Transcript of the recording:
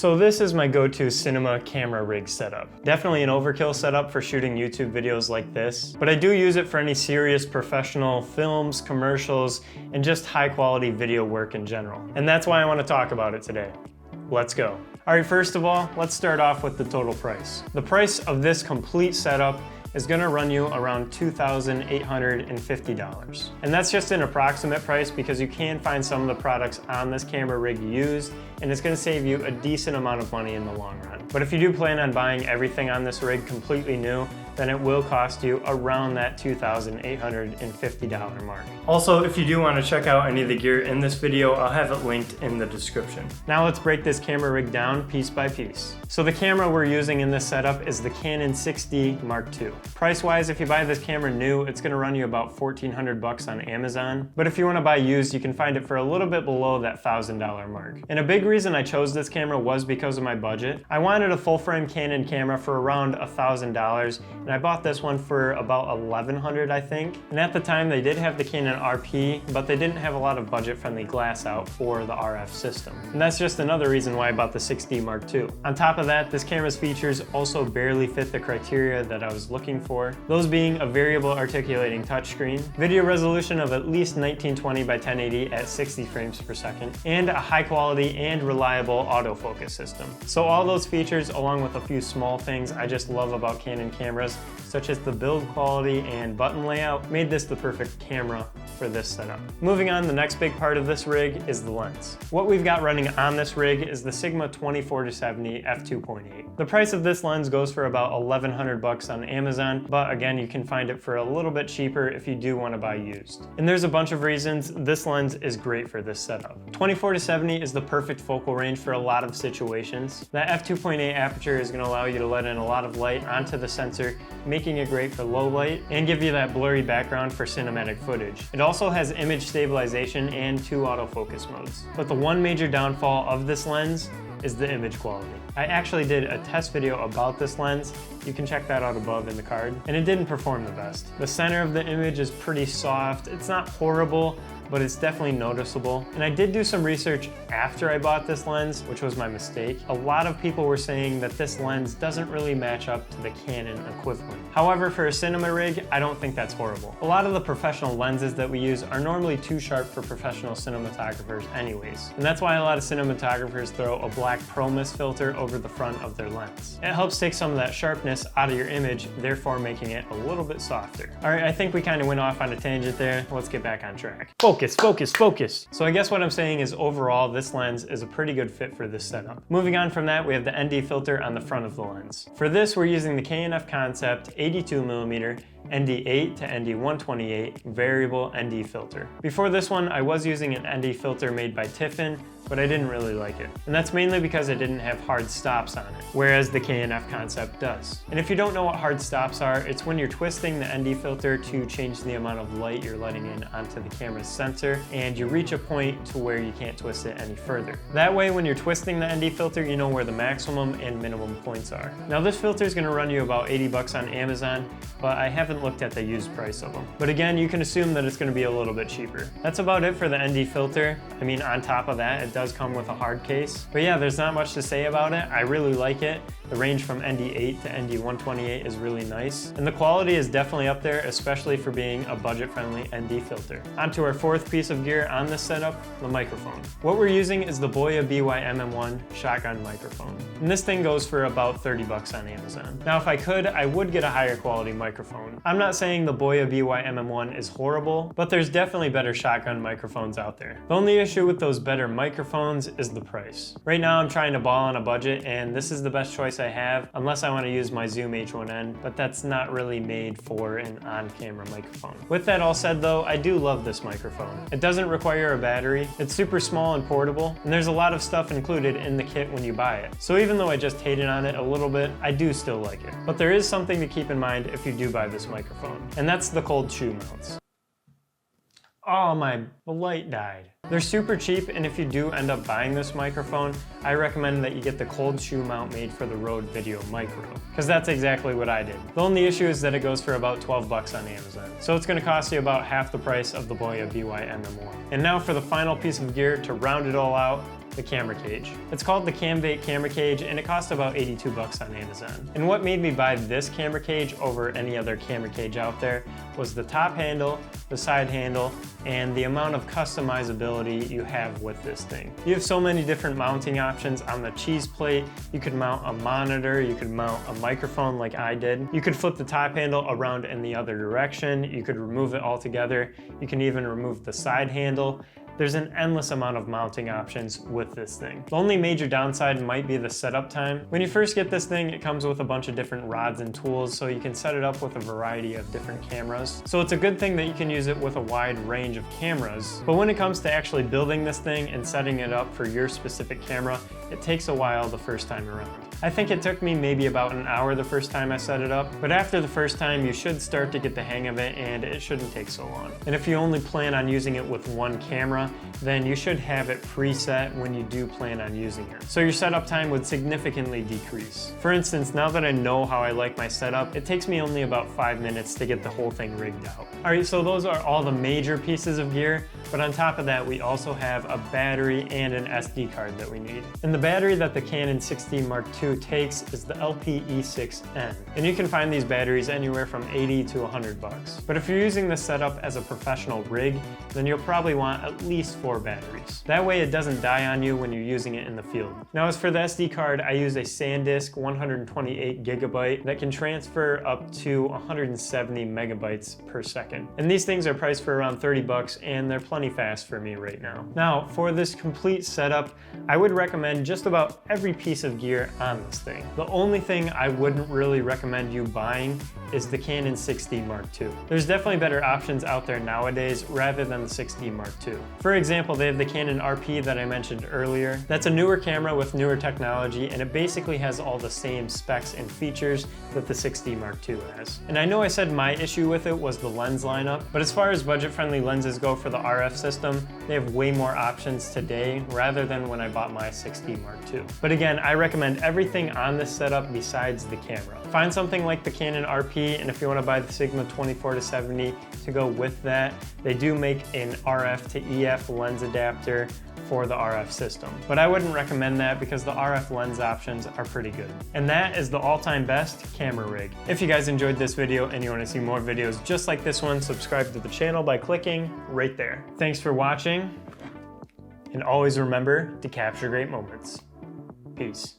So this is my go-to cinema camera rig setup. Definitely an overkill setup for shooting YouTube videos like this, but I do use it for any serious professional films, commercials, and just high quality video work in general. And that's why I want to talk about it today. Let's go. All right, first of all, let's start off with the total price. The price of this complete setup is gonna run you around $2,850. And that's just an approximate price because you can find some of the products on this camera rig used, and it's gonna save you a decent amount of money in the long run. But if you do plan on buying everything on this rig completely new, then it will cost you around that $2,850 mark. Also, if you do want to check out any of the gear in this video, I'll have it linked in the description. Now let's break this camera rig down piece by piece. So the camera we're using in this setup is the Canon 6D Mark II. Price-wise, if you buy this camera new, it's gonna run you about $1,400 on Amazon. But if you wanna buy used, you can find it for a little bit below that $1,000 mark. And a big reason I chose this camera was because of my budget. I wanted a full-frame Canon camera for around $1,000, and I bought this one for about $1,100, I think. And at the time, they did have the Canon RP, but they didn't have a lot of budget-friendly glass out for the RF system. And that's just another reason why I bought the 6D Mark II. On top of that, this camera's features also barely fit the criteria that I was looking for, those being a variable articulating touchscreen, video resolution of at least 1920 by 1080 at 60 frames per second, and a high-quality and reliable autofocus system. So all those features, along with a few small things I just love about Canon cameras, such as the build quality and button layout, made this the perfect camera for this setup. Moving on, the next big part of this rig is the lens. What we've got running on this rig is the Sigma 24-70 f2.8. The price of this lens goes for about $1,100 on Amazon, but again, you can find it for a little bit cheaper if you do want to buy used. And there's a bunch of reasons this lens is great for this setup. 24-70 is the perfect focal range for a lot of situations. That f2.8 aperture is going to allow you to let in a lot of light onto the sensor, making it great for low light and give you that blurry background for cinematic footage. It also has image stabilization and 2 autofocus modes. But the one major downfall of this lens is the image quality. I actually did a test video about this lens. You can check that out above in the card, and it didn't perform the best. The center of the image is pretty soft. It's not horrible, but it's definitely noticeable. And I did do some research after I bought this lens, which was my mistake. A lot of people were saying that this lens doesn't really match up to the Canon equivalent. However, for a cinema rig, I don't think that's horrible. A lot of the professional lenses that we use are normally too sharp for professional cinematographers anyways. And that's why a lot of cinematographers throw a black Pro Mist filter over the front of their lens. It helps take some of that sharpness out of your image, therefore making it a little bit softer. All right, I think we kind of went off on a tangent there. Let's get back on track. Focus, focus, focus. So I guess what I'm saying is overall, this lens is a pretty good fit for this setup. Moving on from that, we have the ND filter on the front of the lens. For this, we're using the K&F Concept 82mm ND8 to ND128 variable ND filter. Before this one, I was using an ND filter made by Tiffin, but I didn't really like it. And that's mainly because it didn't have hard stops on it, whereas the K&F Concept does. And if you don't know what hard stops are, it's when you're twisting the ND filter to change the amount of light you're letting in onto the camera's sensor, and you reach a point to where you can't twist it any further. That way, when you're twisting the ND filter, you know where the maximum and minimum points are. Now this filter is gonna run you about $80 on Amazon, but I haven't looked at the used price of them. But again, you can assume that it's gonna be a little bit cheaper. That's about it for the ND filter. I mean, on top of that, it does come with a hard case. But yeah, there's not much to say about it. I really like it. The range from ND8 to ND128 is really nice. And the quality is definitely up there, especially for being a budget-friendly ND filter. On to our fourth piece of gear on this setup, the microphone. What we're using is the Boya BY-MM1 Shotgun Microphone. And this thing goes for about $30 on Amazon. Now, if I could, I would get a higher quality microphone. I'm not saying the Boya BY-MM1 is horrible, but there's definitely better shotgun microphones out there. The only issue with those better microphones is the price. Right now, I'm trying to ball on a budget, and this is the best choice I have, unless I want to use my Zoom H1N, but that's not really made for an on-camera microphone. With that all said though, I do love this microphone. It doesn't require a battery, it's super small and portable, and there's a lot of stuff included in the kit when you buy it. So even though I just hated on it a little bit, I do still like it. But there is something to keep in mind if you do buy this microphone, and that's the cold shoe mounts. Oh, the light died. They're super cheap, and if you do end up buying this microphone, I recommend that you get the cold shoe mount made for the Rode Video Micro, because that's exactly what I did. The only issue is that it goes for about $12 on Amazon, so it's going to cost you about half the price of the Boya BY-MM1. And now for the final piece of gear to round it all out, the camera cage. It's called the Camvate camera cage, and it cost about 82 bucks on Amazon. And what made me buy this camera cage over any other camera cage out there was the top handle, the side handle, and the amount of customizability you have with this thing. You have so many different mounting options on the cheese plate. You could mount a monitor, you could mount a microphone like I did. You could flip the top handle around in the other direction. You could remove it altogether. You can even remove the side handle. There's an endless amount of mounting options with this thing. The only major downside might be the setup time. When you first get this thing, it comes with a bunch of different rods and tools, so you can set it up with a variety of different cameras. So it's a good thing that you can use it with a wide range of cameras. But when it comes to actually building this thing and setting it up for your specific camera, it takes a while the first time around. I think it took me maybe about an hour the first time I set it up, but after the first time, you should start to get the hang of it, and it shouldn't take so long. And if you only plan on using it with one camera, then you should have it preset when you do plan on using it. So your setup time would significantly decrease. For instance, now that I know how I like my setup, it takes me only about 5 minutes to get the whole thing rigged out. All right, so those are all the major pieces of gear, but on top of that, we also have a battery and an SD card that we need. And the battery that the Canon 6D Mark II takes is the LPE6N. And you can find these batteries anywhere from 80 to 100 bucks. But if you're using this setup as a professional rig, then you'll probably want at least 4 batteries. That way it doesn't die on you when you're using it in the field. Now as for the SD card, I use a SanDisk 128 gigabyte that can transfer up to 170 megabytes per second. And these things are priced for around 30 bucks, and they're plenty fast for me right now. Now for this complete setup, I would recommend just about every piece of gear on this thing. The only thing I wouldn't really recommend you buying is the Canon 6D Mark II. There's definitely better options out there nowadays rather than the 6D Mark II. For example, they have the Canon RP that I mentioned earlier. That's a newer camera with newer technology, and it basically has all the same specs and features that the 6D Mark II has. And I know I said my issue with it was the lens lineup, but as far as budget-friendly lenses go for the RF system, they have way more options today rather than when I bought my 6D Mark II. But again, I recommend everything on this setup besides the camera. Find something like the Canon RP, and if you want to buy the Sigma 24-70 to go with that, they do make an RF to EF lens adapter for the RF system. But I wouldn't recommend that because the RF lens options are pretty good. And that is the all-time best camera rig. If you guys enjoyed this video and you want to see more videos just like this one, subscribe to the channel by clicking right there. Thanks for watching, and always remember to capture great moments. Peace.